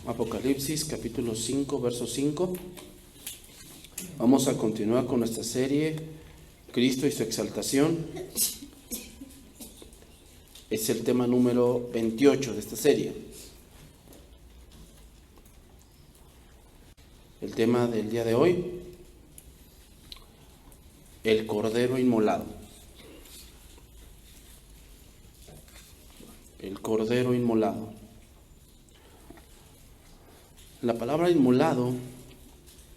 Apocalipsis capítulo 5, verso 5. Vamos a continuar con nuestra serie Cristo y su exaltación. Es el tema número 28 de esta serie. El tema del día de hoy: el Cordero Inmolado. El Cordero Inmolado. La palabra inmolado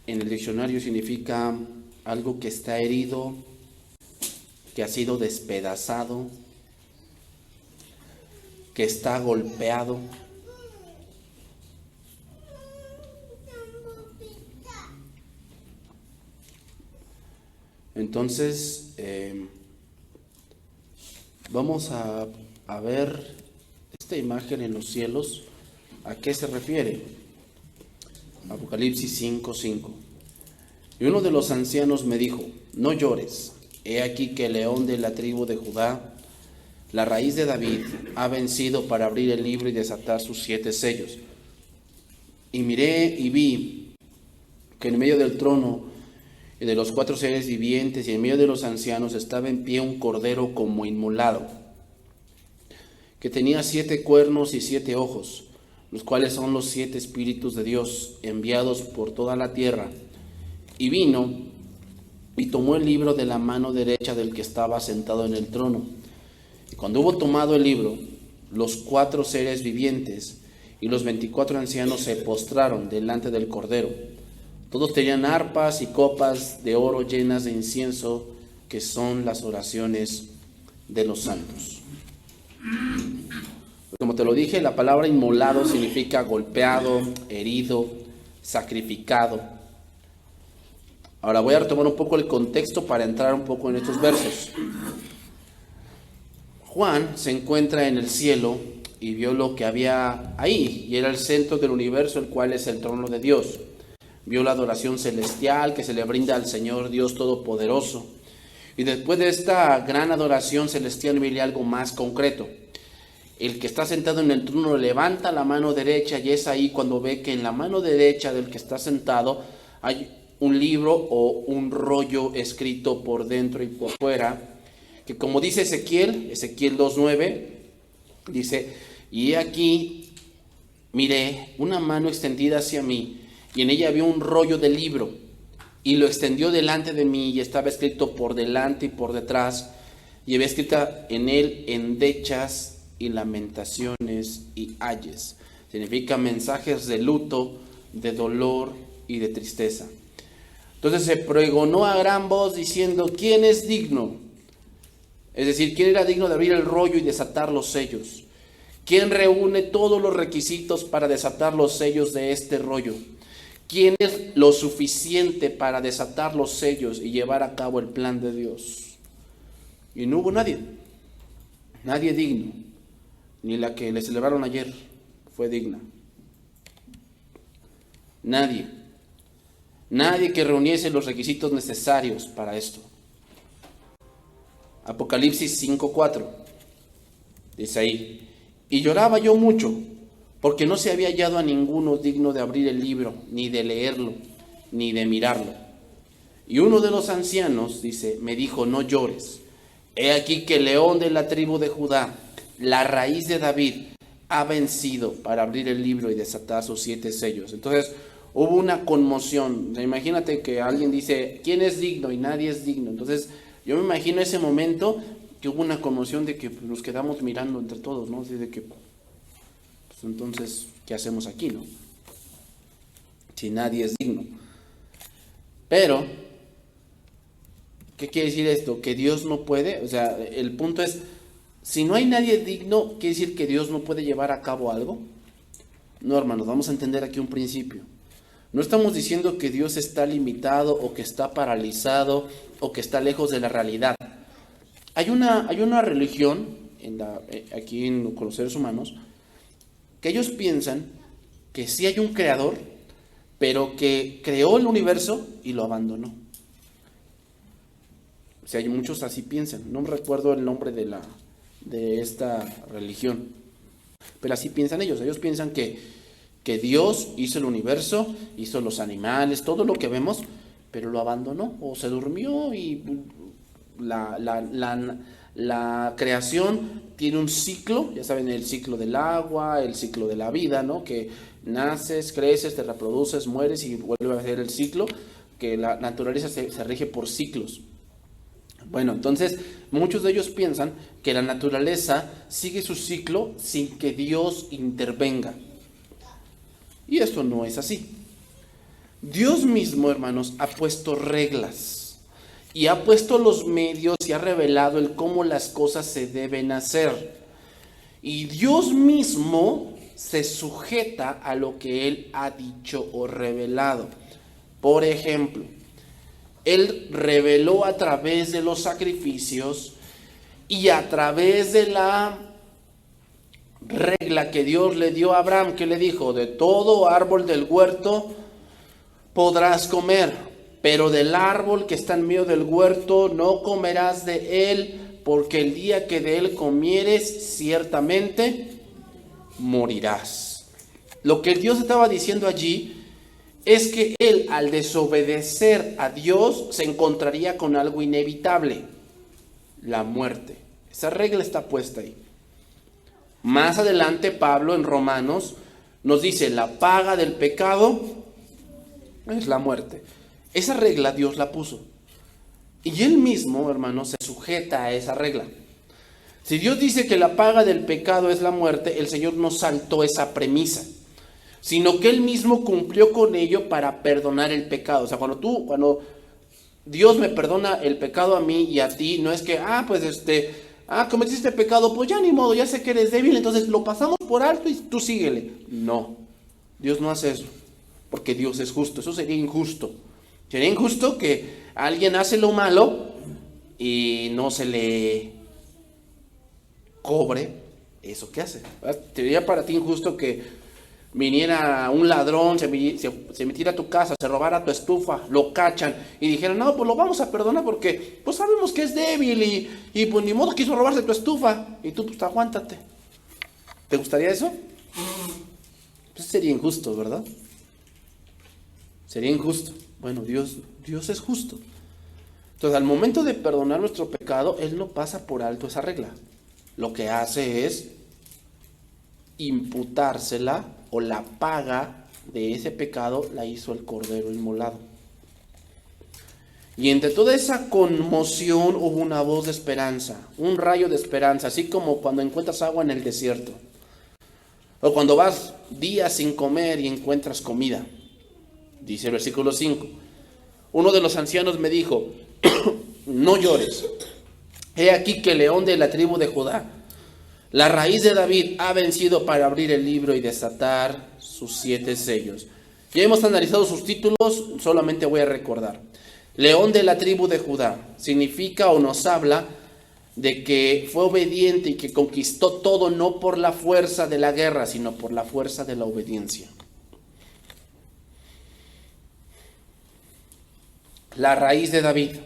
en el diccionario significa algo que está herido, que ha sido despedazado, que está golpeado. Entonces, vamos a ver esta imagen en los cielos. ¿A qué se refiere? Apocalipsis 5:5. Y uno de los ancianos me dijo: no llores, he aquí que el león de la tribu de Judá, la raíz de David, ha vencido para abrir el libro y desatar sus 7 sellos. Y miré y vi que en medio del trono y de los 4 seres vivientes y en medio de los ancianos estaba en pie un cordero como inmolado, que tenía 7 cuernos y 7 ojos, los cuales son los 7 espíritus de Dios enviados por toda la tierra. Y vino y tomó el libro de la mano derecha del que estaba sentado en el trono. Y cuando hubo tomado el libro, los 4 seres vivientes y los 24 ancianos se postraron delante del Cordero. Todos tenían arpas y copas de oro llenas de incienso, que son las oraciones de los santos. Como te lo dije, la palabra inmolado significa golpeado, herido, sacrificado. Ahora voy a retomar un poco el contexto para entrar un poco en estos versos. Juan se encuentra en el cielo y vio lo que había ahí, y era el centro del universo, el cual es el trono de Dios. Vio la adoración celestial que se le brinda al Señor Dios Todopoderoso. Y después de esta gran adoración celestial viene algo más concreto. El que está sentado en el trono levanta la mano derecha, y es ahí cuando ve que en la mano derecha del que está sentado hay un libro o un rollo escrito por dentro y por fuera, que como dice Ezequiel 2:9, dice: y he aquí, miré una mano extendida hacia mí, y en ella había un rollo de libro, y lo extendió delante de mí, y estaba escrito por delante y por detrás, y había escrita en él endechas y lamentaciones y ayes. Significa mensajes de luto, de dolor y de tristeza. Entonces se pregonó a gran voz diciendo: ¿quién es digno? Es decir, ¿quién era digno de abrir el rollo y desatar los sellos? ¿Quién reúne todos los requisitos para desatar los sellos de este rollo? ¿Quién es lo suficiente para desatar los sellos y llevar a cabo el plan de Dios? Y no hubo nadie digno. Ni la que le celebraron ayer fue digna. Nadie que reuniese los requisitos necesarios para esto. Apocalipsis 5:4 dice ahí: y lloraba yo mucho, porque no se había hallado a ninguno digno de abrir el libro, ni de leerlo, ni de mirarlo. Y uno de los ancianos, dice, me dijo: no llores, he aquí que el león de la tribu de Judá, la raíz de David, ha vencido para abrir el libro y desatar sus 7 sellos. Entonces hubo una conmoción. O sea, imagínate que alguien dice: ¿quién es digno? Y nadie es digno. Entonces yo me imagino ese momento que hubo una conmoción de que nos quedamos mirando entre todos, ¿no? Así de que, pues entonces, ¿qué hacemos aquí, no? Si nadie es digno. Pero, ¿qué quiere decir esto? ¿Que Dios no puede? O sea, el punto es: si no hay nadie digno, ¿quiere decir que Dios no puede llevar a cabo algo? No, hermanos, vamos a entender aquí un principio. No estamos diciendo que Dios está limitado o que está paralizado o que está lejos de la realidad. Hay una religión con los seres humanos que ellos piensan que sí hay un creador, pero que creó el universo y lo abandonó. O sea, hay muchos así piensan. No me recuerdo el nombre de esta religión, pero así piensan ellos. Ellos piensan que que Dios hizo el universo, hizo los animales, todo lo que vemos, pero lo abandonó o se durmió y la creación tiene un ciclo, ya saben, el ciclo del agua, el ciclo de la vida, ¿no? Que naces, creces, te reproduces, mueres y vuelve a ser el ciclo, que la naturaleza se rige por ciclos. Bueno, entonces muchos de ellos piensan que la naturaleza sigue su ciclo sin que Dios intervenga. Y esto no es así. Dios mismo, hermanos, ha puesto reglas y ha puesto los medios y ha revelado el cómo las cosas se deben hacer. Y Dios mismo se sujeta a lo que Él ha dicho o revelado. Por ejemplo, Él reveló a través de los sacrificios y a través de la regla que Dios le dio a Abraham, que le dijo: de todo árbol del huerto podrás comer, pero del árbol que está en medio del huerto no comerás de él, porque el día que de él comieres, ciertamente morirás. Lo que Dios estaba diciendo allí es que él, al desobedecer a Dios, se encontraría con algo inevitable: la muerte. Esa regla está puesta ahí. Más adelante Pablo en Romanos nos dice: la paga del pecado es la muerte. Esa regla Dios la puso. Y Él mismo, hermano, se sujeta a esa regla. Si Dios dice que la paga del pecado es la muerte, el Señor no saltó esa premisa, sino que Él mismo cumplió con ello para perdonar el pecado. O sea, cuando Dios me perdona el pecado a mí y a ti, no es que, cometiste pecado, pues ya ni modo, ya sé que eres débil, entonces lo pasamos por alto y tú síguele. No, Dios no hace eso, porque Dios es justo. Eso sería injusto. Sería injusto que alguien hace lo malo y no se le cobre eso que hace. Sería para ti injusto que viniera un ladrón, se metiera a tu casa, se robara tu estufa, lo cachan y dijeran: no, pues lo vamos a perdonar porque pues sabemos que es débil y pues ni modo quiso robarse tu estufa, y tú pues aguántate. ¿Te gustaría eso? Pues sería injusto, ¿verdad? Sería injusto. Bueno, Dios es justo. Entonces, al momento de perdonar nuestro pecado, Él no pasa por alto esa regla. Lo que hace es imputársela, o la paga de ese pecado la hizo el Cordero inmolado. Y entre toda esa conmoción hubo una voz de esperanza, un rayo de esperanza, así como cuando encuentras agua en el desierto, o cuando vas días sin comer y encuentras comida. Dice el versículo 5: uno de los ancianos me dijo: no llores, he aquí que el león de la tribu de Judá, la raíz de David, ha vencido para abrir el libro y desatar sus 7 sellos. Ya hemos analizado sus títulos, solamente voy a recordar. León de la tribu de Judá significa o nos habla de que fue obediente y que conquistó todo no por la fuerza de la guerra, sino por la fuerza de la obediencia. La raíz de David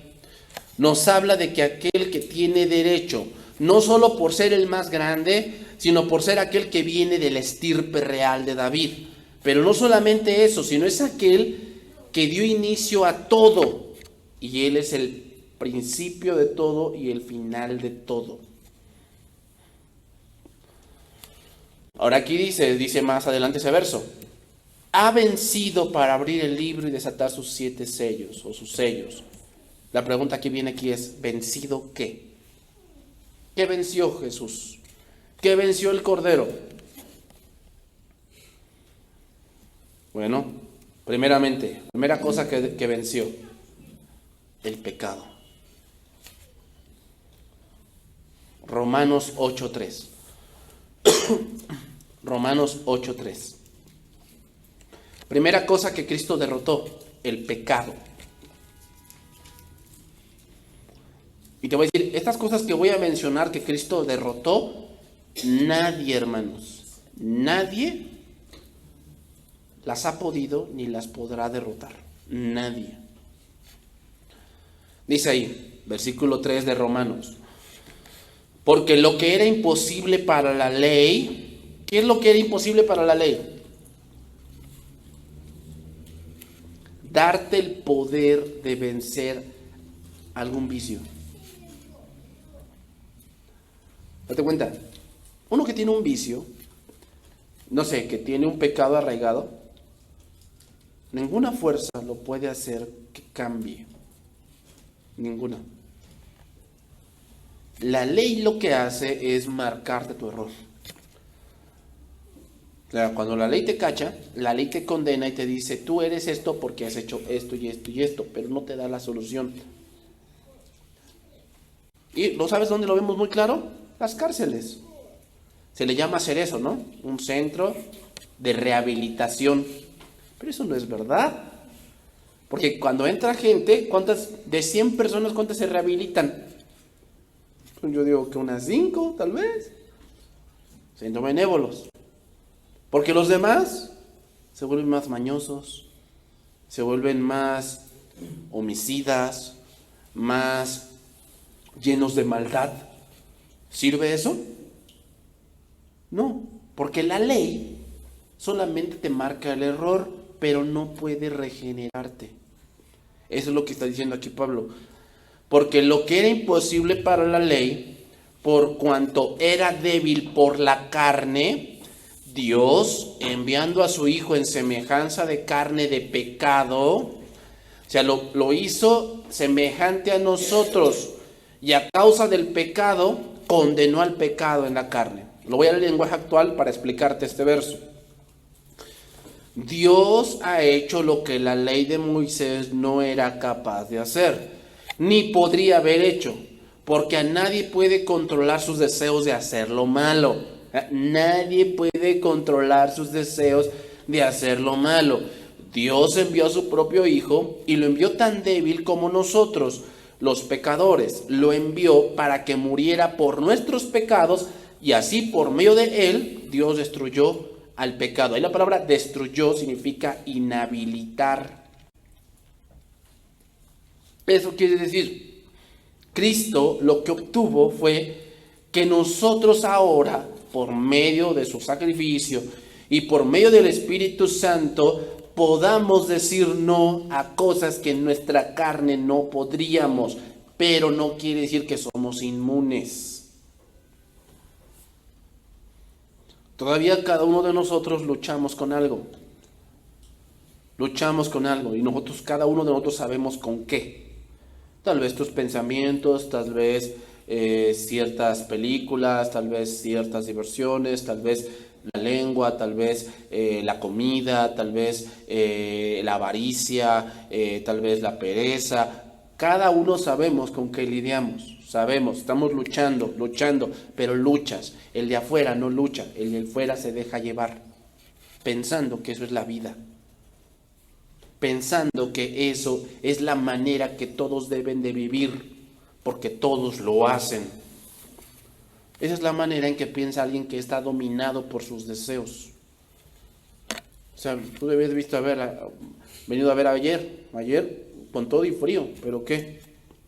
nos habla de que aquel que tiene derecho, no solo por ser el más grande, sino por ser aquel que viene de la estirpe real de David. Pero no solamente eso, sino es aquel que dio inicio a todo, y Él es el principio de todo y el final de todo. Ahora aquí dice más adelante ese verso: ha vencido para abrir el libro y desatar sus 7 sellos o sus sellos. La pregunta que viene aquí es: ¿vencido qué? ¿Qué venció Jesús? ¿Qué venció el Cordero? Bueno, primera cosa que venció: el pecado. Romanos 8:3. Romanos 8:3. Primera cosa que Cristo derrotó: el pecado. Y te voy a decir, estas cosas que voy a mencionar que Cristo derrotó, nadie, hermanos, nadie las ha podido ni las podrá derrotar. Nadie. Dice ahí, versículo 3 de Romanos: porque lo que era imposible para la ley, ¿qué es lo que era imposible para la ley? darte el poder de vencer algún vicio. Date cuenta, uno que tiene un vicio, no sé, que tiene un pecado arraigado, ninguna fuerza lo puede hacer que cambie. Ninguna. La ley lo que hace es marcarte tu error. O sea, cuando la ley te cacha, la ley te condena y te dice, tú eres esto porque has hecho esto y esto y esto, pero no te da la solución. ¿Y lo sabes dónde lo vemos muy claro? Las cárceles. Se le llama hacer eso, ¿no? Un centro de rehabilitación. Pero eso no es verdad. Porque cuando entra gente, de 100 personas, ¿cuántas se rehabilitan? Yo digo que unas 5, tal vez. Siendo benévolos. Porque los demás se vuelven más mañosos, se vuelven más homicidas, más llenos de maldad. ¿Sirve eso? No, porque la ley solamente te marca el error, pero no puede regenerarte. Eso es lo que está diciendo aquí Pablo. Porque lo que era imposible para la ley, por cuanto era débil por la carne, Dios, enviando a su Hijo en semejanza de carne de pecado, o sea, lo hizo semejante a nosotros, y a causa del pecado, condenó al pecado en la carne. Lo voy al lenguaje actual para explicarte este verso. Dios ha hecho lo que la ley de Moisés no era capaz de hacer, ni podría haber hecho, porque a nadie puede controlar sus deseos de hacer lo malo. Nadie puede controlar sus deseos de hacer lo malo. Dios envió a su propio Hijo y lo envió tan débil como nosotros, los pecadores. Lo envió para que muriera por nuestros pecados y así por medio de él Dios destruyó al pecado. Ahí la palabra destruyó significa inhabilitar. Eso quiere decir, Cristo lo que obtuvo fue que nosotros ahora, por medio de su sacrificio y por medio del Espíritu Santo, podamos decir no a cosas que en nuestra carne no podríamos, pero no quiere decir que somos inmunes. Todavía cada uno de nosotros luchamos con algo. Luchamos con algo y nosotros, cada uno de nosotros sabemos con qué. Tal vez tus pensamientos, tal vez ciertas películas, tal vez ciertas diversiones, tal vez la lengua, tal vez la comida, tal vez la avaricia, tal vez la pereza. Cada uno sabemos con qué lidiamos, sabemos, estamos luchando, pero luchas. El de afuera no lucha, el de afuera se deja llevar, pensando que eso es la vida. Pensando que eso es la manera que todos deben de vivir, porque todos lo hacen. Esa es la manera en que piensa alguien que está dominado por sus deseos. O sea, tú debes venido a ver ayer con todo y frío, pero ¿qué?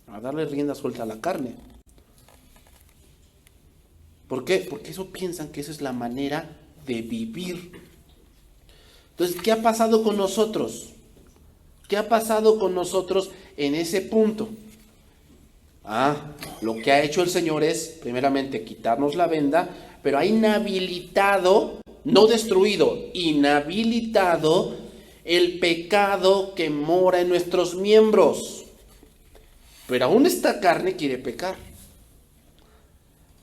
A darle rienda suelta a la carne. ¿Por qué? Porque eso piensan que esa es la manera de vivir. Entonces, ¿qué ha pasado con nosotros? ¿Qué ha pasado con nosotros en ese punto? Lo que ha hecho el Señor es, primeramente, quitarnos la venda, pero ha inhabilitado, no destruido, inhabilitado el pecado que mora en nuestros miembros. Pero aún esta carne quiere pecar.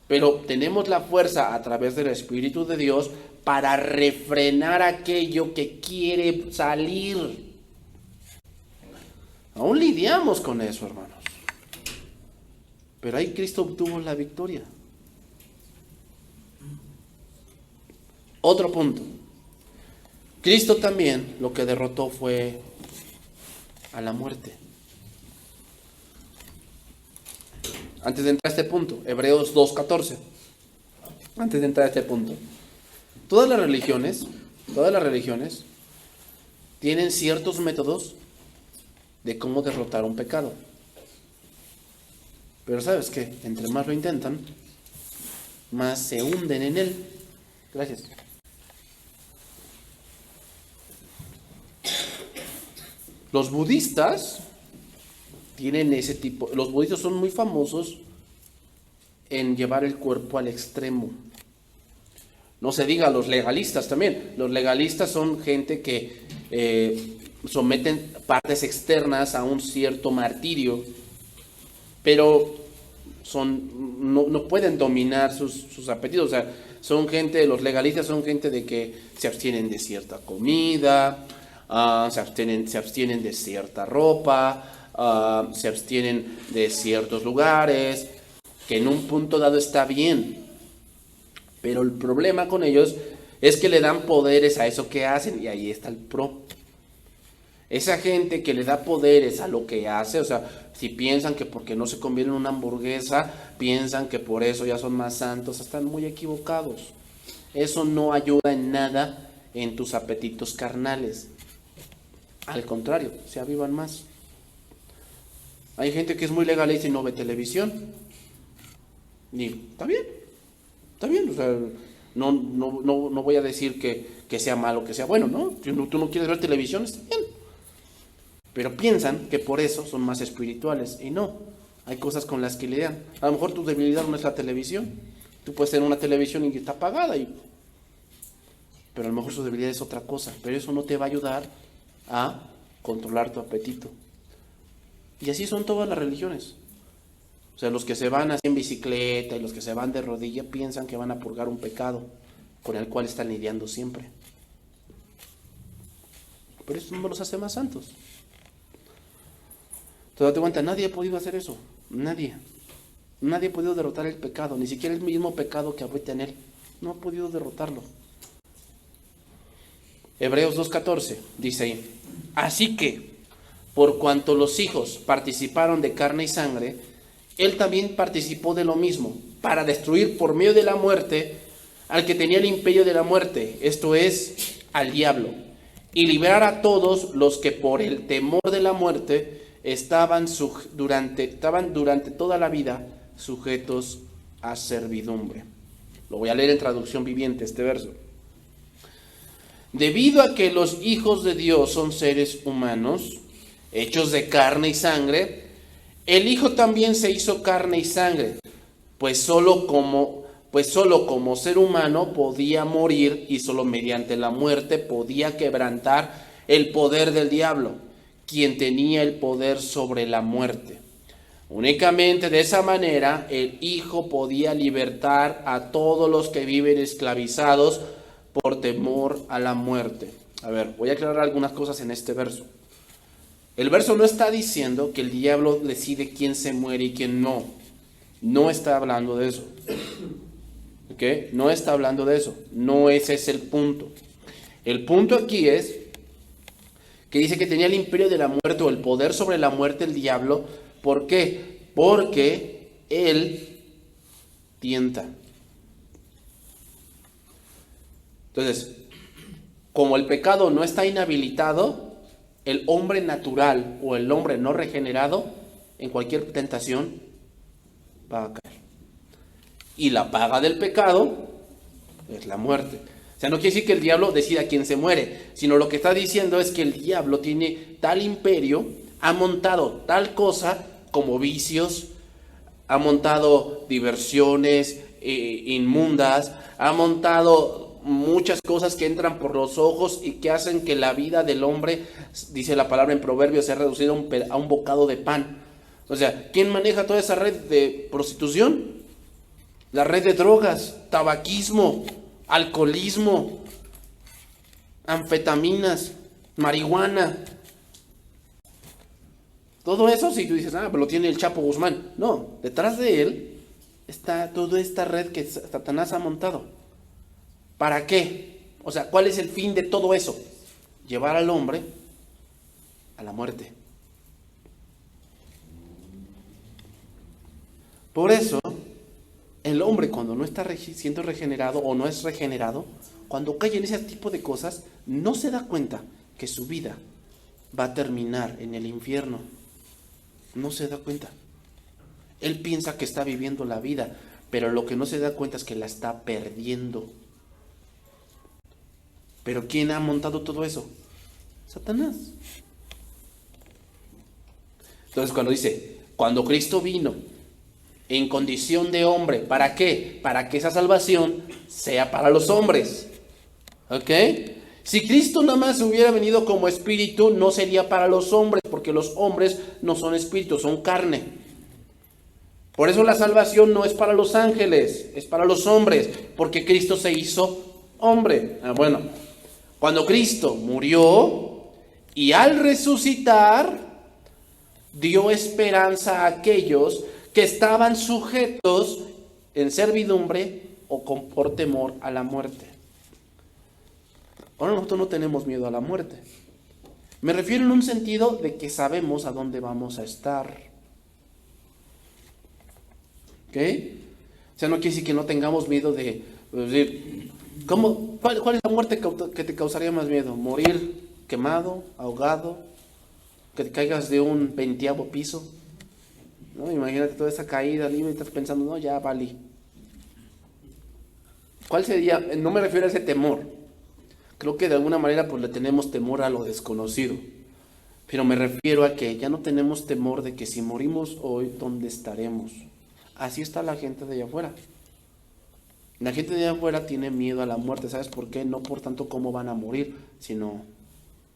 Pero tenemos la fuerza a través del Espíritu de Dios para refrenar aquello que quiere salir. Aún lidiamos con eso, hermanos. Pero ahí Cristo obtuvo la victoria. Otro punto. Cristo también lo que derrotó fue a la muerte. Antes de entrar a este punto, Hebreos 2:14. Antes de entrar a este punto. Todas las religiones tienen ciertos métodos de cómo derrotar un pecado. Pero ¿sabes qué? Entre más lo intentan, más se hunden en él. Gracias. Los budistas tienen ese tipo, los budistas son muy famosos en llevar el cuerpo al extremo. No se diga los legalistas también. Los legalistas son gente que someten partes externas a un cierto martirio, pero no pueden dominar sus apetitos. O sea, son gente, los legalistas son gente de que se abstienen de cierta comida, se abstienen de cierta ropa, se abstienen de ciertos lugares, que en un punto dado está bien. Pero el problema con ellos es que le dan poderes a eso que hacen, y ahí está el pro. Esa gente que le da poderes a lo que hace, o sea, si piensan que porque no se conviene en una hamburguesa, piensan que por eso ya son más santos, están muy equivocados. Eso no ayuda en nada en tus apetitos carnales. Al contrario, se avivan más. Hay gente que es muy legalista y no ve televisión. Y está bien, o sea, no voy a decir que sea malo, que sea bueno, ¿no? Si tú no quieres ver televisión, está bien. Pero piensan que por eso son más espirituales, y no. Hay cosas con las que lidian. A lo mejor tu debilidad no es la televisión. Tú puedes tener una televisión y está apagada, pero a lo mejor su debilidad es otra cosa. Pero eso no te va a ayudar a controlar tu apetito. Y así son todas las religiones. O sea, los que se van así en bicicleta y los que se van de rodilla piensan que van a purgar un pecado con el cual están lidiando siempre. Pero eso no los hace más santos. Entonces, date cuenta, nadie ha podido hacer eso. Nadie ha podido derrotar el pecado, ni siquiera el mismo pecado que habita en él. No ha podido derrotarlo. Hebreos 2:14 dice ahí: así que, por cuanto los hijos participaron de carne y sangre, él también participó de lo mismo, para destruir por medio de la muerte al que tenía el imperio de la muerte, esto es, al diablo, y liberar a todos los que por el temor de la muerte estaban durante toda la vida sujetos a servidumbre. Lo voy a leer en traducción viviente este verso. Debido a que los hijos de Dios son seres humanos, hechos de carne y sangre, el Hijo también se hizo carne y sangre, pues solo como ser humano podía morir, y solo mediante la muerte podía quebrantar el poder del diablo, quien tenía el poder sobre la muerte. Únicamente de esa manera el Hijo podía libertar a todos los que viven esclavizados por temor a la muerte. A ver, voy a aclarar algunas cosas en este verso. El verso no está diciendo que el diablo decide quién se muere y quién no. No está hablando de eso. ¿Ok? No está hablando de eso. No ese es el punto. El punto aquí es que dice que tenía el imperio de la muerte o el poder sobre la muerte el diablo. ¿Por qué? Porque él tienta. Entonces, como el pecado no está inhabilitado, el hombre natural o el hombre no regenerado en cualquier tentación va a caer. Y la paga del pecado es la muerte. O sea, no quiere decir que el diablo decida quién se muere, sino lo que está diciendo es que el diablo tiene tal imperio, ha montado tal cosa como vicios, ha montado diversiones inmundas, ha montado muchas cosas que entran por los ojos y que hacen que la vida del hombre, dice la palabra en Proverbios, sea reducida a un bocado de pan. O sea, ¿quién maneja toda esa red de prostitución? La red de drogas, tabaquismo, alcoholismo, anfetaminas, marihuana. Todo eso, si tú dices, pero lo tiene el Chapo Guzmán. No, detrás de él está toda esta red que Satanás ha montado. ¿Para qué? O sea, ¿cuál es el fin de todo eso? Llevar al hombre a la muerte. Por eso, el hombre cuando no está siendo regenerado o no es regenerado, cuando cae en ese tipo de cosas, no se da cuenta que su vida va a terminar en el infierno. No se da cuenta. Él piensa que está viviendo la vida, pero lo que no se da cuenta es que la está perdiendo. ¿Pero quién ha montado todo eso? Satanás. Entonces cuando dice, cuando Cristo vino en condición de hombre, ¿para qué? Para que esa salvación sea para los hombres. ¿Ok? Si Cristo nada más hubiera venido como espíritu, no sería para los hombres, porque los hombres no son espíritus, son carne. Por eso la salvación no es para los ángeles, es para los hombres, porque Cristo se hizo hombre. Bueno, cuando Cristo murió y al resucitar, dio esperanza a aquellos que estaban sujetos en servidumbre o por temor a la muerte. Ahora nosotros no tenemos miedo a la muerte. Me refiero en un sentido de que sabemos a dónde vamos a estar. ¿Ok? O sea, no quiere decir que no tengamos miedo de ¿cuál es la muerte que te causaría más miedo? ¿Morir quemado, ahogado? ¿Que te caigas de un 20º piso? ¿No? Imagínate toda esa caída y estás pensando, no, ya valí. ¿Cuál sería? No me refiero a ese temor. Creo que de alguna manera pues le tenemos temor a lo desconocido. Pero me refiero a que ya no tenemos temor de que si morimos hoy, ¿dónde estaremos? Así está la gente de allá afuera. La gente de allá afuera tiene miedo a la muerte. ¿Sabes por qué? No por tanto cómo van a morir, sino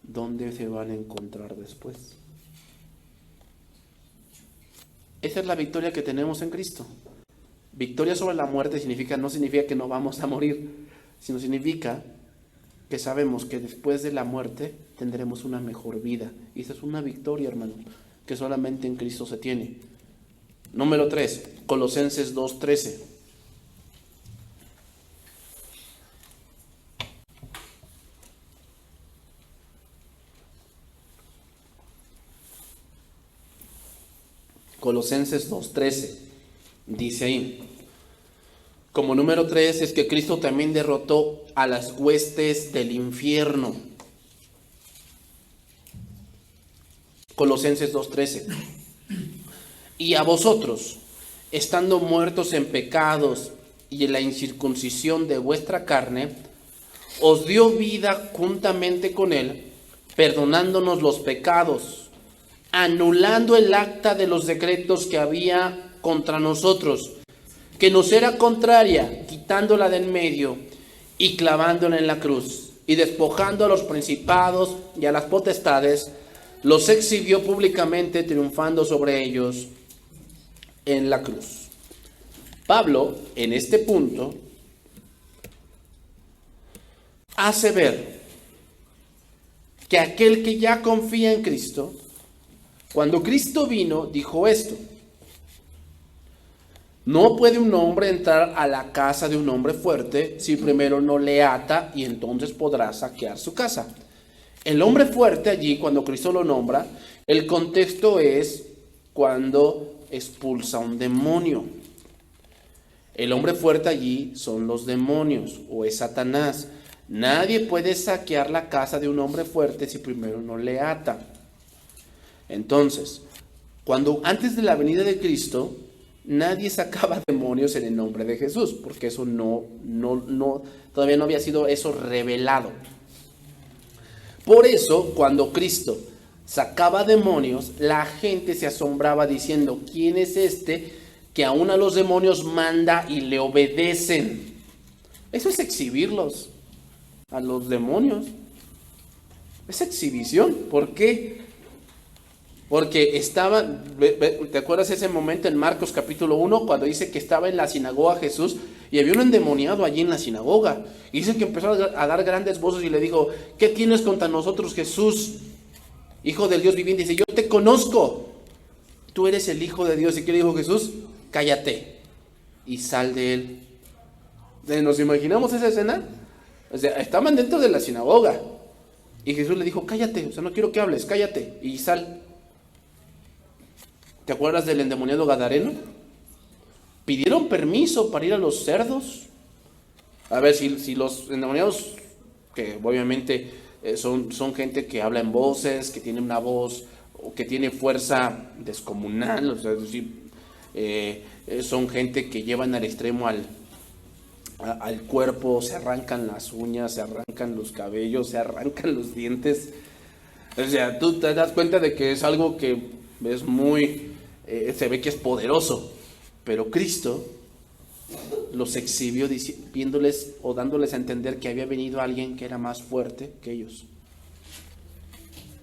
dónde se van a encontrar después. Esa es la victoria que tenemos en Cristo. Victoria sobre la muerte no significa que no vamos a morir, sino significa que sabemos que después de la muerte tendremos una mejor vida. Y esa es una victoria, hermano, que solamente en Cristo se tiene. Número 3, Colosenses 2:13. Colosenses 2:13 dice ahí, como número 3 es que Cristo también derrotó a las huestes del infierno. Colosenses 2:13. Y a vosotros, estando muertos en pecados y en la incircuncisión de vuestra carne, os dio vida juntamente con él, perdonándonos los pecados, anulando el acta de los decretos que había contra nosotros, que nos era contraria, quitándola de en medio y clavándola en la cruz, y despojando a los principados y a las potestades, los exhibió públicamente, triunfando sobre ellos en la cruz. Pablo, en este punto, hace ver que aquel que ya confía en Cristo, cuando Cristo vino, dijo esto: no puede un hombre entrar a la casa de un hombre fuerte si primero no le ata, y entonces podrá saquear su casa. El hombre fuerte allí, cuando Cristo lo nombra, el contexto es cuando expulsa un demonio. El hombre fuerte allí son los demonios, o es Satanás. Nadie puede saquear la casa de un hombre fuerte si primero no le ata. Entonces, antes de la venida de Cristo, nadie sacaba demonios en el nombre de Jesús, porque eso todavía no había sido eso revelado. Por eso, cuando Cristo sacaba demonios, la gente se asombraba diciendo: ¿quién es este que aún a los demonios manda y le obedecen? Eso es exhibirlos a los demonios. Es exhibición. ¿Por qué? Porque ¿te acuerdas ese momento en Marcos capítulo 1 cuando dice que estaba en la sinagoga Jesús y había un endemoniado allí en la sinagoga? Y dice que empezó a dar grandes voces y le dijo: ¿qué tienes contra nosotros, Jesús, Hijo del Dios viviente? Dice: yo te conozco, tú eres el Hijo de Dios. ¿Y qué le dijo Jesús? Cállate y sal de él. ¿Nos imaginamos esa escena? O sea, estaban dentro de la sinagoga y Jesús le dijo: cállate, o sea, no quiero que hables, cállate y sal. ¿Te acuerdas del endemoniado gadareno? Pidieron permiso para ir a los cerdos. A ver, si los endemoniados, que obviamente son gente que habla en voces, que tiene una voz o que tiene fuerza descomunal, o sea, es decir, son gente que llevan al extremo al cuerpo, se arrancan las uñas, se arrancan los cabellos, se arrancan los dientes. O sea, tú te das cuenta de que es algo que es muy, se ve que es poderoso, pero Cristo los exhibió viéndoles o dándoles a entender que había venido alguien que era más fuerte que ellos.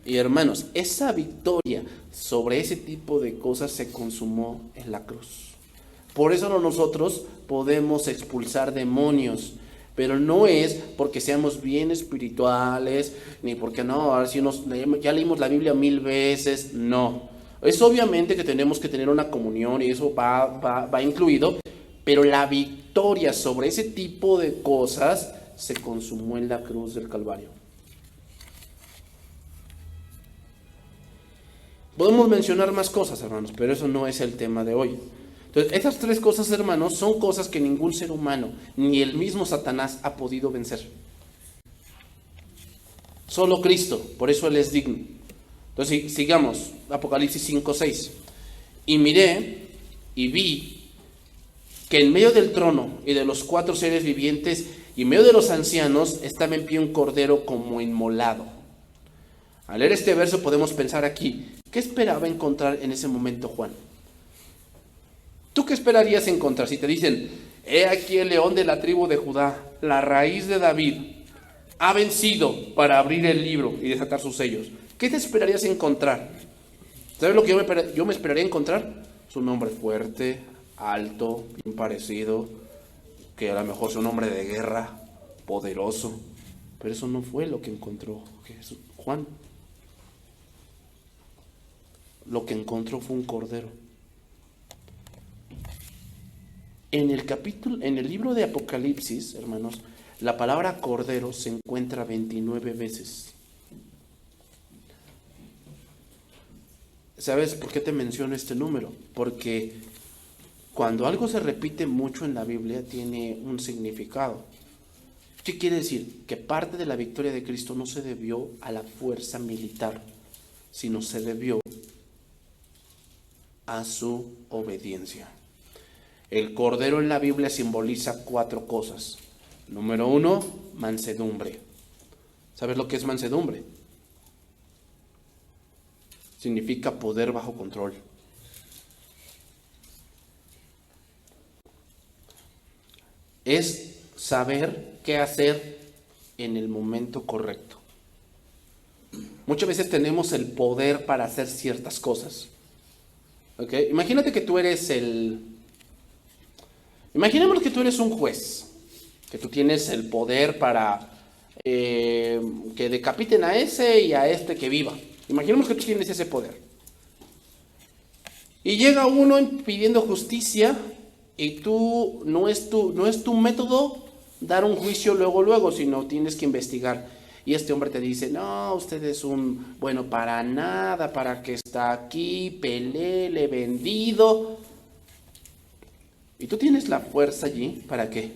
Y hermanos, esa victoria sobre ese tipo de cosas se consumó en la cruz. Por eso nosotros podemos expulsar demonios, pero no es porque seamos bien espirituales, ni porque no, ahora sí ya leímos la Biblia 1000 veces, no. Es obviamente que tenemos que tener una comunión y eso va incluido, pero la victoria sobre ese tipo de cosas se consumó en la cruz del Calvario. Podemos mencionar más cosas, hermanos, pero eso no es el tema de hoy. Entonces, estas tres cosas, hermanos, son cosas que ningún ser humano, ni el mismo Satanás, ha podido vencer. Solo Cristo, por eso Él es digno. Entonces, sigamos, Apocalipsis 5:6. Y miré y vi que en medio del trono y de los 4 seres vivientes y en medio de los ancianos estaba en pie un cordero como inmolado. Al leer este verso podemos pensar aquí, ¿qué esperaba encontrar en ese momento Juan? ¿Tú qué esperarías encontrar si te dicen, he aquí el león de la tribu de Judá, la raíz de David, ha vencido para abrir el libro y desatar sus sellos? ¿Qué te esperarías encontrar? ¿Sabes lo que yo me esperaría encontrar? Es un hombre fuerte, alto, bien parecido, que a lo mejor es un hombre de guerra, poderoso, pero eso no fue lo que encontró Juan. Lo que encontró fue un cordero. En el libro de Apocalipsis, hermanos, la palabra cordero se encuentra 29 veces. ¿Sabes por qué te menciono este número? Porque cuando algo se repite mucho en la Biblia tiene un significado. ¿Qué quiere decir? Que parte de la victoria de Cristo no se debió a la fuerza militar, sino se debió a su obediencia. El cordero en la Biblia simboliza 4 cosas. Número 1, mansedumbre. ¿Sabes lo que es mansedumbre? Significa poder bajo control. Es saber qué hacer en el momento correcto. Muchas veces tenemos el poder para hacer ciertas cosas. ¿Okay? Imagínate que tú eres Imaginemos que tú eres un juez, que tú tienes el poder para que decapiten a ese y a este que viva. Imaginemos que tú tienes ese poder. Y llega uno pidiendo justicia y tú no es tu método dar un juicio luego, sino tienes que investigar. Y este hombre te dice, no, usted es un bueno para nada, para que está aquí, pelele, vendido. Y tú tienes la fuerza allí, ¿para qué?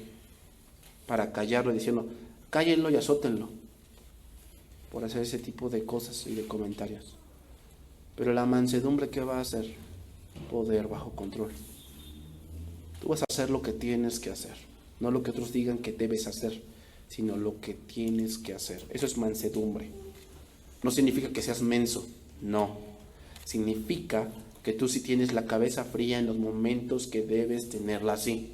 Para callarlo, diciendo, cállenlo y azótenlo. Por hacer ese tipo de cosas y de comentarios. Pero la mansedumbre, ¿qué va a hacer? Poder bajo control. Tú vas a hacer lo que tienes que hacer. No lo que otros digan que debes hacer, sino lo que tienes que hacer. Eso es mansedumbre. No significa que seas menso, no. Significa que tú sí tienes la cabeza fría en los momentos que debes tenerla así.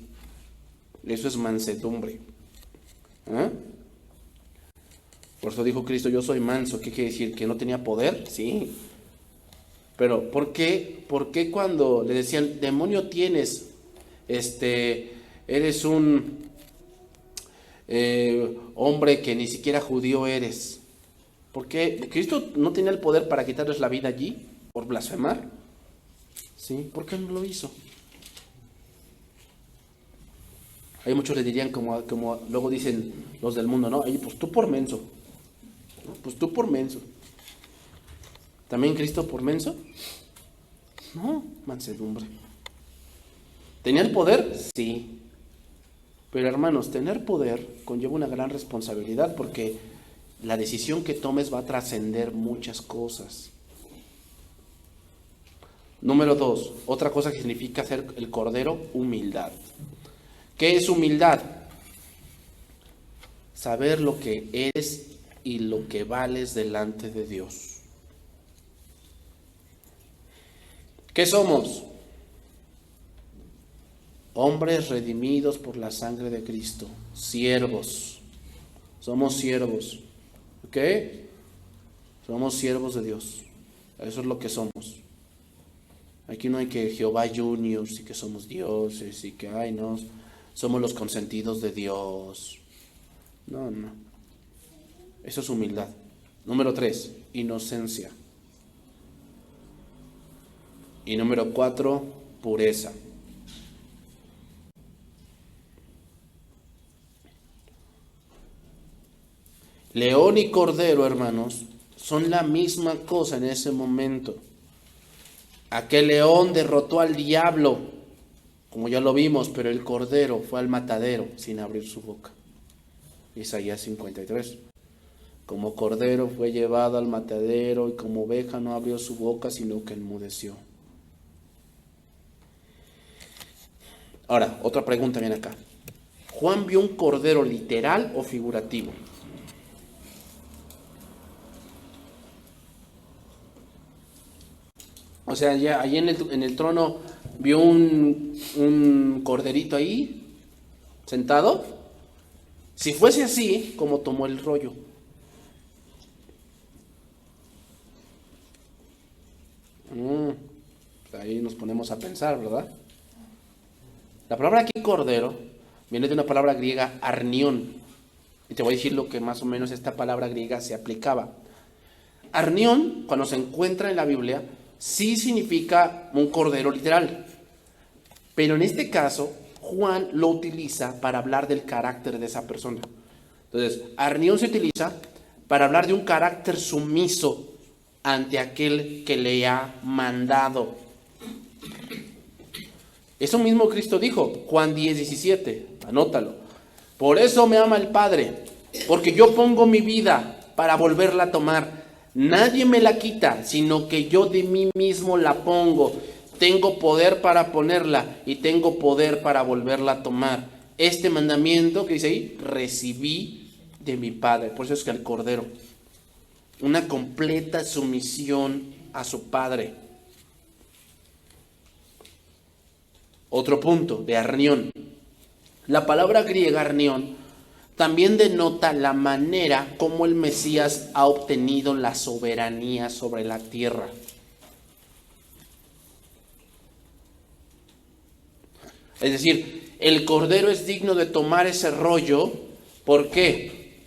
Eso es mansedumbre. ¿Eh? Por eso dijo Cristo, yo soy manso. ¿Qué quiere decir? ¿Que no tenía poder? Sí. Pero ¿por qué cuando le decían, demonio tienes, eres un hombre que ni siquiera judío eres? ¿Por qué? ¿Cristo no tenía el poder para quitarles la vida allí por blasfemar? ¿Sí? ¿Por qué no lo hizo? Hay muchos le dirían como luego dicen los del mundo, ¿no? Pues tú por menso. Pues tú por menso. ¿También Cristo por menso? No, mansedumbre. ¿Tenía el poder? Sí. Pero hermanos, tener poder conlleva una gran responsabilidad porque la decisión que tomes va a trascender muchas cosas. Número 2, otra cosa que significa ser el cordero, humildad. ¿Qué es humildad? Saber lo que eres y lo que vales delante de Dios. ¿Qué somos? Hombres redimidos por la sangre de Cristo, siervos. Somos siervos, ¿ok? Somos siervos de Dios. Eso es lo que somos. Aquí no hay que Jehová Juniors y que somos dioses y que, ay, no, somos los consentidos de Dios. No, no. Eso es humildad. Número 3, inocencia. Y número 4, pureza. León y cordero, hermanos, son la misma cosa en ese momento. Aquel león derrotó al diablo, como ya lo vimos, pero el cordero fue al matadero sin abrir su boca. Isaías 53. Como cordero fue llevado al matadero y como oveja no abrió su boca, sino que enmudeció. Ahora, otra pregunta viene acá. ¿Juan vio un cordero literal o figurativo? O sea, ya ahí en el trono vio un corderito ahí, sentado. Si fuese así, ¿cómo tomó el rollo? Ahí nos ponemos a pensar, ¿verdad? La palabra aquí cordero viene de una palabra griega arnión. Y te voy a decir lo que más o menos esta palabra griega se aplicaba. Arnión, cuando se encuentra en la Biblia, sí significa un cordero literal. Pero en este caso, Juan lo utiliza para hablar del carácter de esa persona. Entonces, arnión se utiliza para hablar de un carácter sumiso ante aquel que le ha mandado. Eso mismo Cristo dijo, Juan 10:17, anótalo. Por eso me ama el Padre, porque yo pongo mi vida para volverla a tomar. Nadie me la quita, sino que yo de mí mismo la pongo. Tengo poder para ponerla y tengo poder para volverla a tomar. Este mandamiento que dice ahí, recibí de mi Padre. Por eso es que el Cordero, una completa sumisión a su Padre. Otro punto de arnión. La palabra griega arnión también denota la manera como el Mesías ha obtenido la soberanía sobre la tierra. Es decir, el Cordero es digno de tomar ese rollo. ¿Por qué?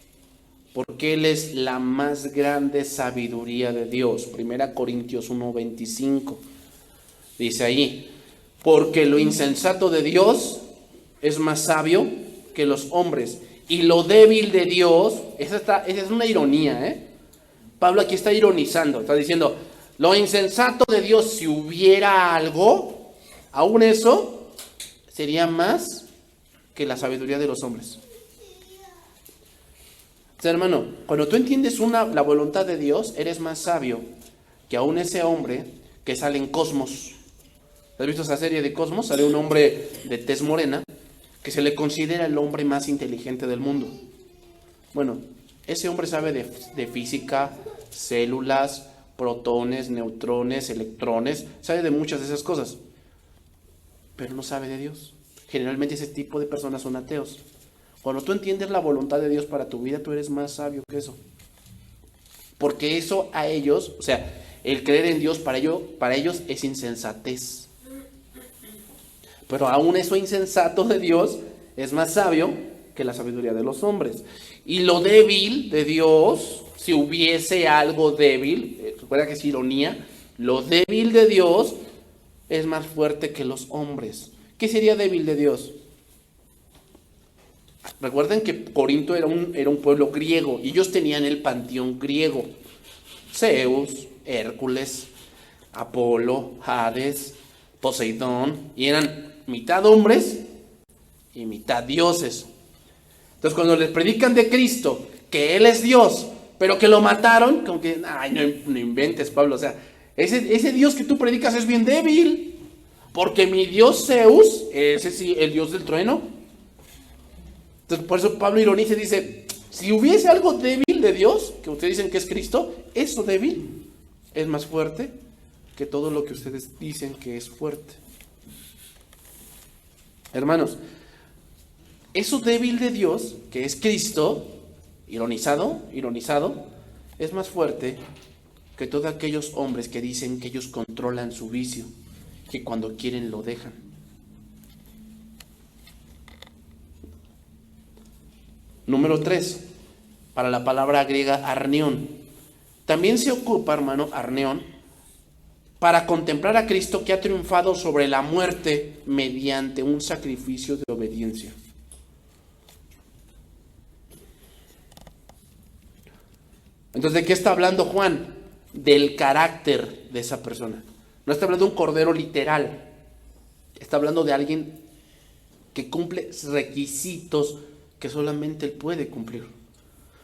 Porque Él es la más grande sabiduría de Dios. 1 Corintios 1:25. Dice ahí, porque lo insensato de Dios es más sabio que los hombres. Y lo débil de Dios, esa es una ironía, ¿eh? Pablo aquí está ironizando, está diciendo, lo insensato de Dios, si hubiera algo, aún eso sería más que la sabiduría de los hombres. O sea, hermano, cuando tú entiendes la voluntad de Dios, eres más sabio que aún ese hombre que sale en Cosmos. ¿Has visto esa serie de Cosmos? Sale un hombre de tez morena que se le considera el hombre más inteligente del mundo. Bueno, ese hombre sabe de física, células, protones, neutrones, electrones, sabe de muchas de esas cosas, pero no sabe de Dios. Generalmente ese tipo de personas son ateos. Cuando tú entiendes la voluntad de Dios para tu vida, tú eres más sabio que eso. Porque eso a ellos, o sea, el creer en Dios para ellos es insensatez. Pero aún eso insensato de Dios es más sabio que la sabiduría de los hombres. Y lo débil de Dios, si hubiese algo débil, recuerda que es ironía, lo débil de Dios es más fuerte que los hombres. ¿Qué sería débil de Dios? Recuerden que Corinto era un pueblo griego y ellos tenían el panteón griego. Zeus, Hércules, Apolo, Hades, Poseidón, y eran mitad hombres y mitad dioses. Entonces cuando les predican de Cristo, que Él es Dios, pero que lo mataron, como que, ay, no inventes, Pablo, o sea, ese Dios que tú predicas es bien débil, porque mi Dios Zeus, ese sí, el Dios del trueno. Entonces por eso Pablo ironiza y dice, si hubiese algo débil de Dios, que ustedes dicen que es Cristo, eso débil es más fuerte que todo lo que ustedes dicen que es fuerte. Hermanos, eso débil de Dios, que es Cristo, ironizado, es más fuerte que todos aquellos hombres que dicen que ellos controlan su vicio, que cuando quieren lo dejan. Número 3, para la palabra griega arneón. También se ocupa, hermano, arneón, para contemplar a Cristo que ha triunfado sobre la muerte mediante un sacrificio de obediencia. Entonces, ¿de qué está hablando Juan? Del carácter de esa persona. No está hablando de un cordero literal. Está hablando de alguien que cumple requisitos que solamente él puede cumplir.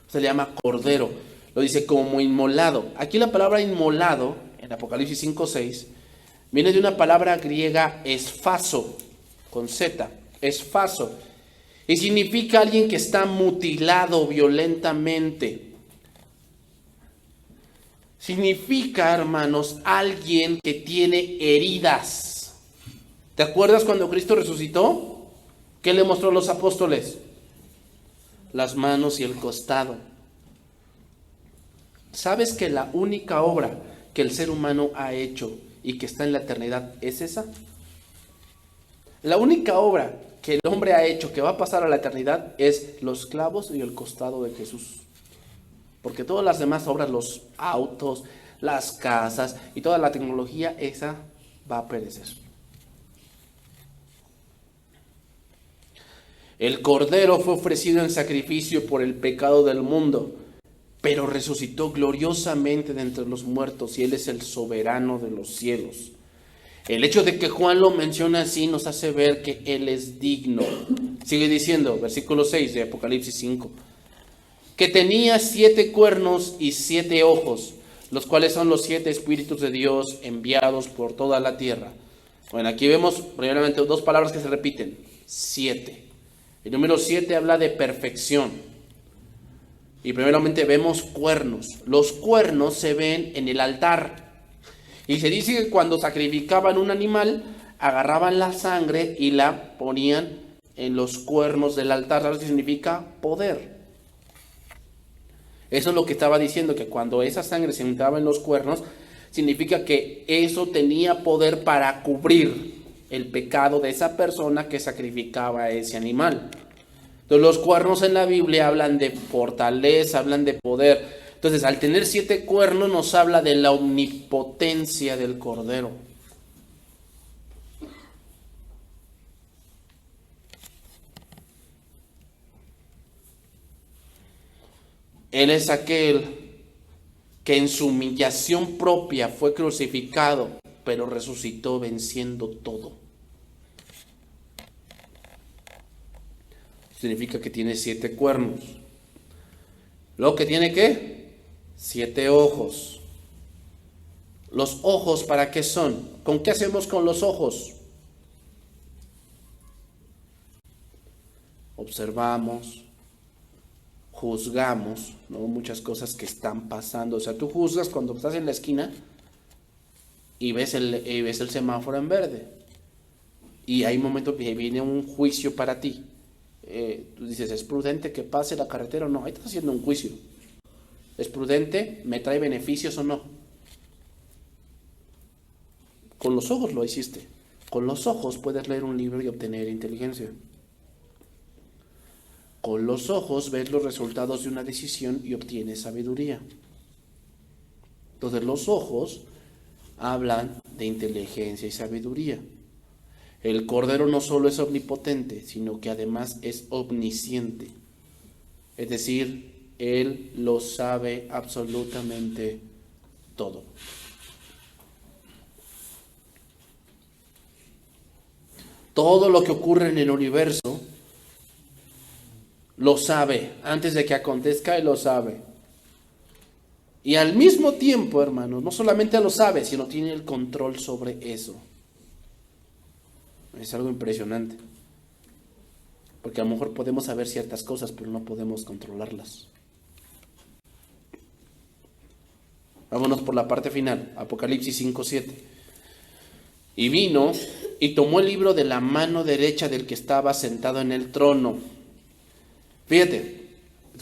Se le llama cordero. Lo dice como inmolado. Aquí la palabra inmolado, en Apocalipsis 5:6, viene de una palabra griega esfaso, con Z, esfaso. Y significa alguien que está mutilado violentamente. Significa, hermanos, alguien que tiene heridas. ¿Te acuerdas cuando Cristo resucitó? ¿Qué le mostró a los apóstoles? Las manos y el costado. ¿Sabes que la única obra que el ser humano ha hecho y que está en la eternidad es esa? La única obra que el hombre ha hecho que va a pasar a la eternidad es los clavos y el costado de Jesús. Porque todas las demás obras, los autos, las casas y toda la tecnología, esa va a perecer. El Cordero fue ofrecido en sacrificio por el pecado del mundo, pero resucitó gloriosamente de entre los muertos y Él es el soberano de los cielos. El hecho de que Juan lo menciona así nos hace ver que Él es digno. Sigue diciendo, versículo 6 de Apocalipsis 5. Que tenía 7 cuernos y 7 ojos, los cuales son los 7 espíritus de Dios enviados por toda la tierra. Bueno, aquí vemos primeramente 2 palabras que se repiten, 7. El número 7 habla de perfección. Y primeramente vemos cuernos. Los cuernos se ven en el altar. Y se dice que cuando sacrificaban un animal, agarraban la sangre y la ponían en los cuernos del altar. ¿Sabes qué significa? Poder. Eso es lo que estaba diciendo, que cuando esa sangre se untaba en los cuernos, significa que eso tenía poder para cubrir el pecado de esa persona que sacrificaba a ese animal. Entonces los cuernos en la Biblia hablan de fortaleza, hablan de poder. Entonces al tener 7 cuernos nos habla de la omnipotencia del Cordero. Él es aquel que en su humillación propia fue crucificado, pero resucitó venciendo todo. Significa que tiene 7 cuernos. Luego que tiene ¿qué? 7 ojos. ¿Los ojos para qué son? ¿Con qué hacemos con los ojos? Observamos, juzgamos, ¿no? Muchas cosas que están pasando. O sea, tú juzgas cuando estás en la esquina y ves el semáforo en verde. Y hay un momento que viene un juicio para ti. Tú dices, ¿es prudente que pase la carretera o no? Ahí estás haciendo un juicio. ¿Es prudente? ¿Me trae beneficios o no? Con los ojos lo hiciste. Con los ojos puedes leer un libro y obtener inteligencia. Con los ojos ves los resultados de una decisión y obtienes sabiduría. Entonces los ojos hablan de inteligencia y sabiduría. El Cordero no solo es omnipotente, sino que además es omnisciente. Es decir, Él lo sabe absolutamente todo. Todo lo que ocurre en el universo lo sabe. Antes de que acontezca, Él lo sabe. Y al mismo tiempo, hermanos, no solamente lo sabe, sino tiene el control sobre eso. Es algo impresionante. Porque a lo mejor podemos saber ciertas cosas, pero no podemos controlarlas. Vámonos por la parte final, Apocalipsis 5:7. Y vino y tomó el libro de la mano derecha del que estaba sentado en el trono. Fíjate,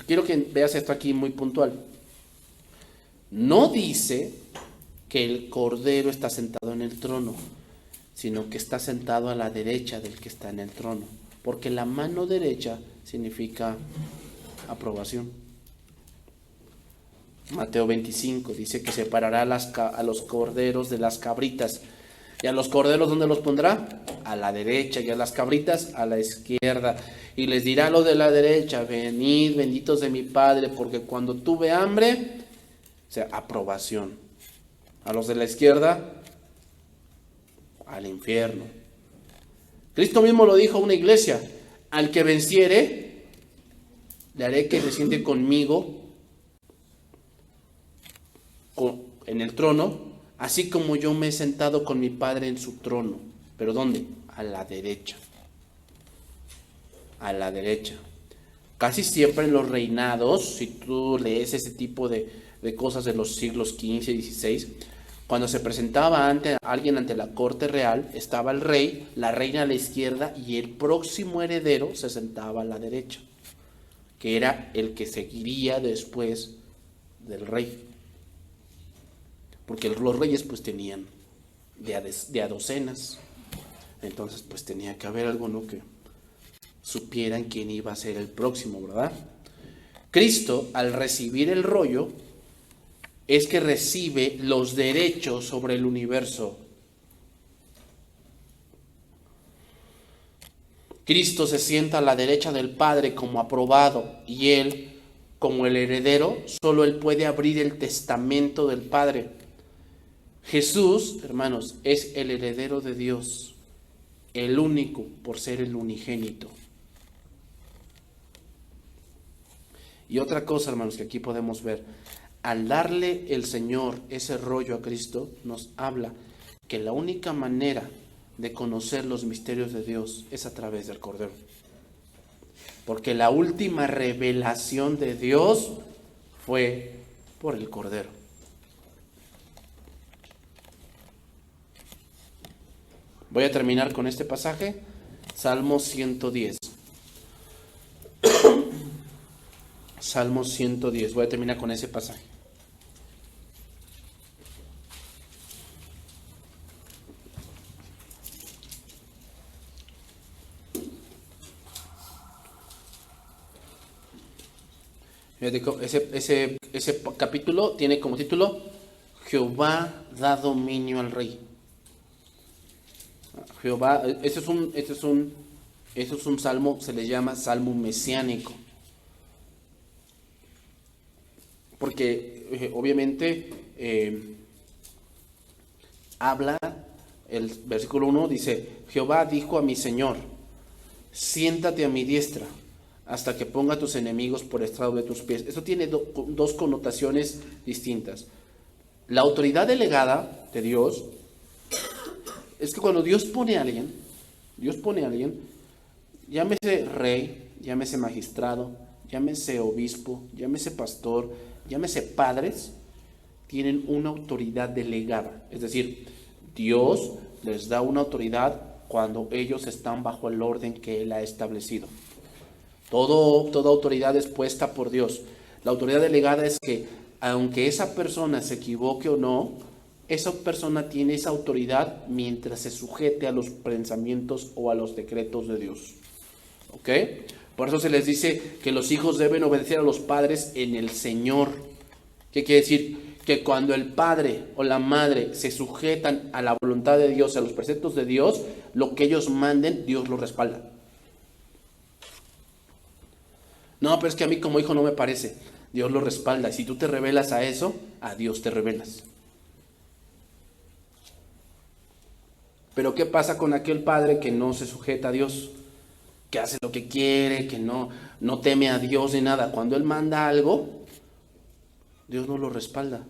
quiero que veas esto aquí muy puntual. No dice que el Cordero está sentado en el trono, sino que está sentado a la derecha del que está en el trono. Porque la mano derecha significa aprobación. Mateo 25 dice que separará a los corderos de las cabritas. ¿Y a los corderos dónde los pondrá? A la derecha, y a las cabritas a la izquierda. Y les dirá a los de la derecha: venid, benditos de mi Padre, porque cuando tuve hambre, o sea, aprobación. A los de la izquierda, al infierno. Cristo mismo lo dijo a una iglesia: al que venciere, le haré que se siente conmigo en el trono, así como yo me he sentado con mi Padre en su trono. ¿Pero dónde? A la derecha. A la derecha. Casi siempre en los reinados, si tú lees ese tipo de cosas de los siglos XV y XVI, cuando se presentaba alguien ante la corte real, estaba el rey, la reina a la izquierda y el próximo heredero se sentaba a la derecha, que era el que seguiría después del rey. Porque los reyes pues tenían de a docenas. Entonces pues tenía que haber alguno que supieran quién iba a ser el próximo, ¿verdad? Cristo, al recibir el rollo, es que recibe los derechos sobre el universo. Cristo se sienta a la derecha del Padre como aprobado, y Él, como el heredero, solo Él puede abrir el testamento del Padre. Jesús, hermanos, es el heredero de Dios, el único por ser el unigénito. Y otra cosa, hermanos, que aquí podemos ver, al darle el Señor ese rollo a Cristo, nos habla que la única manera de conocer los misterios de Dios es a través del Cordero. Porque la última revelación de Dios fue por el Cordero. Voy a terminar con este pasaje, Salmo 110. Salmo 110, voy a terminar con ese pasaje. Ese capítulo tiene como título: Jehová da dominio al rey. Jehová, este es un salmo, se le llama salmo mesiánico. Porque obviamente habla, el versículo 1 dice: Jehová dijo a mi Señor, siéntate a mi diestra, hasta que ponga a tus enemigos por estrado de tus pies. Esto tiene dos connotaciones distintas. La autoridad delegada de Dios es que cuando Dios pone a alguien, llámese rey, llámese magistrado, llámese obispo, llámese pastor, llámese padres, tienen una autoridad delegada. Es decir, Dios les da una autoridad cuando ellos están bajo el orden que Él ha establecido. Toda autoridad es puesta por Dios. La autoridad delegada es que, aunque esa persona se equivoque o no, esa persona tiene esa autoridad mientras se sujete a los pensamientos o a los decretos de Dios. ¿Ok? Por eso se les dice que los hijos deben obedecer a los padres en el Señor. ¿Qué quiere decir? Que cuando el padre o la madre se sujetan a la voluntad de Dios, a los preceptos de Dios, lo que ellos manden, Dios lo respalda. No, pero es que a mí como hijo no me parece. Dios lo respalda. Y si tú te rebelas a eso, a Dios te rebelas. Pero ¿qué pasa con aquel padre que no se sujeta a Dios? Que hace lo que quiere, que no teme a Dios ni nada. Cuando Él manda algo, Dios no lo respalda,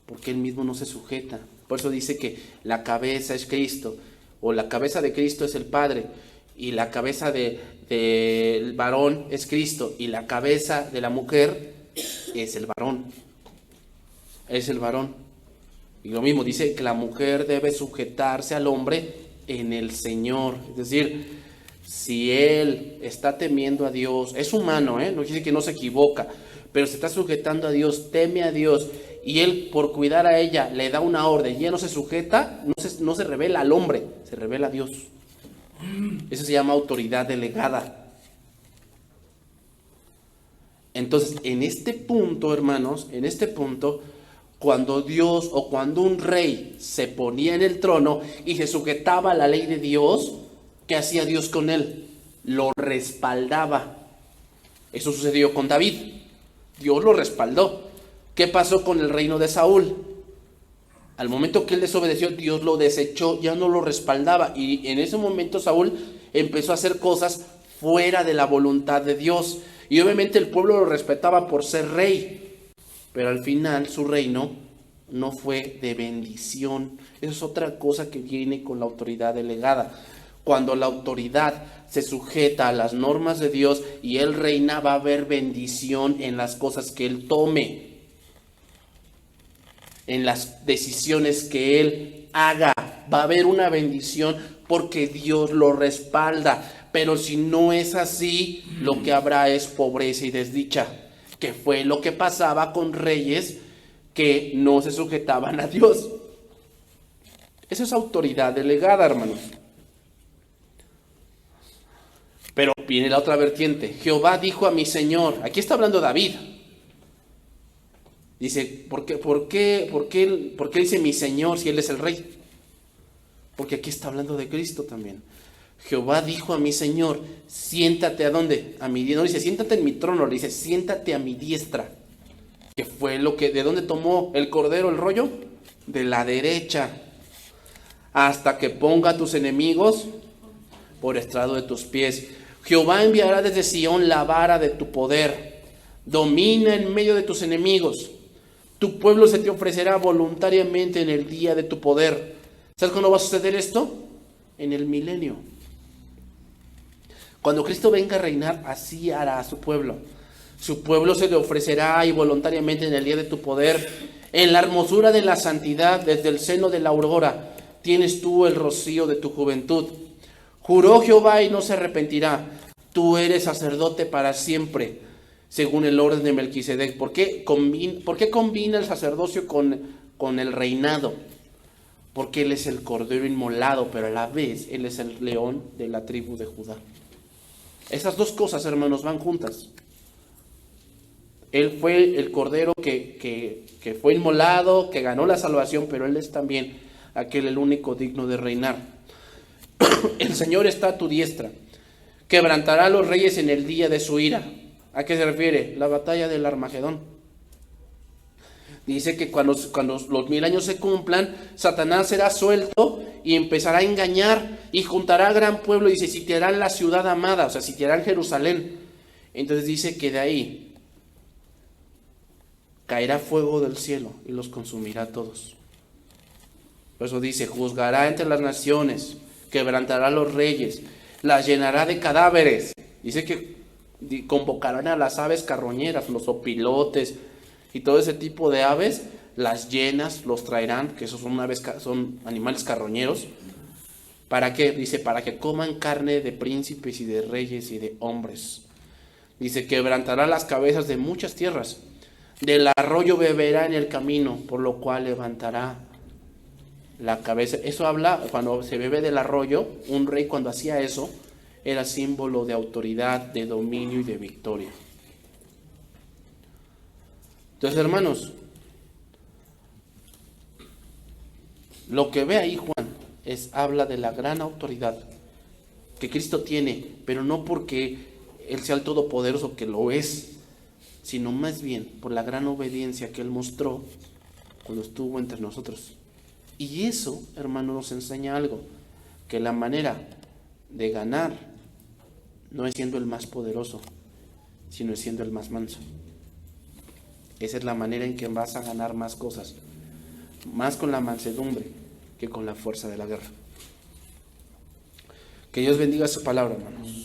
porque Él mismo no se sujeta. Por eso dice que la cabeza es Cristo, o la cabeza de Cristo es el Padre, y la cabeza del varón es Cristo, y la cabeza de la mujer es el varón. es el varón. Y lo mismo dice que la mujer debe sujetarse al hombre en el Señor. Es decir, si él está temiendo a Dios, es humano, no quiere decir que no se equivoca, pero se está sujetando a Dios, teme a Dios, y él por cuidar a ella le da una orden y ella no se sujeta, no se revela al hombre, se revela a Dios. Eso se llama autoridad delegada. Entonces, en este punto, hermanos, en este punto, cuando Dios o cuando un rey se ponía en el trono y se sujetaba a la ley de Dios, ¿qué hacía Dios con él? Lo respaldaba. Eso sucedió con David. Dios lo respaldó. ¿Qué pasó con el reino de Saúl? Al momento que él desobedeció, Dios lo desechó, ya no lo respaldaba. Y en ese momento Saúl empezó a hacer cosas fuera de la voluntad de Dios. Y obviamente el pueblo lo respetaba por ser rey. Pero al final su reino no fue de bendición. Eso es otra cosa que viene con la autoridad delegada. Cuando la autoridad se sujeta a las normas de Dios y él reina, va a haber bendición en las cosas que él tome, en las decisiones que él haga. Va a haber una bendición porque Dios lo respalda. Pero si no es así, lo que habrá es pobreza y desdicha, que fue lo que pasaba con reyes que no se sujetaban a Dios. Eso es autoridad delegada, hermanos. Pero viene la otra vertiente. Jehová dijo a mi Señor. Aquí está hablando David. Dice, ¿por qué dice mi Señor si Él es el rey? Porque aquí está hablando de Cristo también. Jehová dijo a mi Señor, siéntate ¿a dónde? A mi diestra. No dice, siéntate en mi trono, le dice, siéntate a mi diestra. Que fue ¿de dónde tomó el cordero el rollo? De la derecha. Hasta que ponga a tus enemigos por estrado de tus pies. Jehová enviará desde Sión la vara de tu poder. Domina en medio de tus enemigos. Tu pueblo se te ofrecerá voluntariamente en el día de tu poder. ¿Sabes cuándo va a suceder esto? En el milenio. Cuando Cristo venga a reinar, así hará a su pueblo. Su pueblo se le ofrecerá y voluntariamente en el día de tu poder. En la hermosura de la santidad, desde el seno de la aurora, tienes tú el rocío de tu juventud. Juró Jehová y no se arrepentirá. Tú eres sacerdote para siempre, según el orden de Melquisedec. ¿Por qué combina el sacerdocio con el reinado? Porque Él es el cordero inmolado, pero a la vez Él es el león de la tribu de Judá. Esas dos cosas, hermanos, van juntas. Él fue el cordero que fue inmolado, que ganó la salvación, pero Él es también el único digno de reinar. El Señor está a tu diestra. Quebrantará a los reyes en el día de su ira. ¿A qué se refiere? La batalla del Armagedón. Dice que cuando los 1000 años se cumplan, Satanás será suelto y empezará a engañar y juntará gran pueblo. Dice, sitiarán la ciudad amada, o sea, sitiarán Jerusalén. Entonces dice que de ahí caerá fuego del cielo y los consumirá a todos. Por eso dice, juzgará entre las naciones, quebrantará a los reyes, las llenará de cadáveres. Dice que convocarán a las aves carroñeras, los opilotes y todo ese tipo de aves, las llenas, los traerán, que esos son animales carroñeros. ¿Para qué? Dice, para que coman carne de príncipes y de reyes y de hombres. Dice, quebrantará las cabezas de muchas tierras, del arroyo beberá en el camino, por lo cual levantará la cabeza. Eso habla, cuando se bebe del arroyo, un rey cuando hacía eso, era símbolo de autoridad, de dominio y de victoria. Entonces, hermanos, lo que ve ahí Juan habla de la gran autoridad que Cristo tiene, pero no porque Él sea el todopoderoso, que lo es, sino más bien por la gran obediencia que Él mostró cuando estuvo entre nosotros. Y eso, hermano, nos enseña algo, que la manera de ganar no es siendo el más poderoso, sino es siendo el más manso. Esa es la manera en que vas a ganar más cosas, más con la mansedumbre que con la fuerza de la guerra. Que Dios bendiga su palabra, hermanos.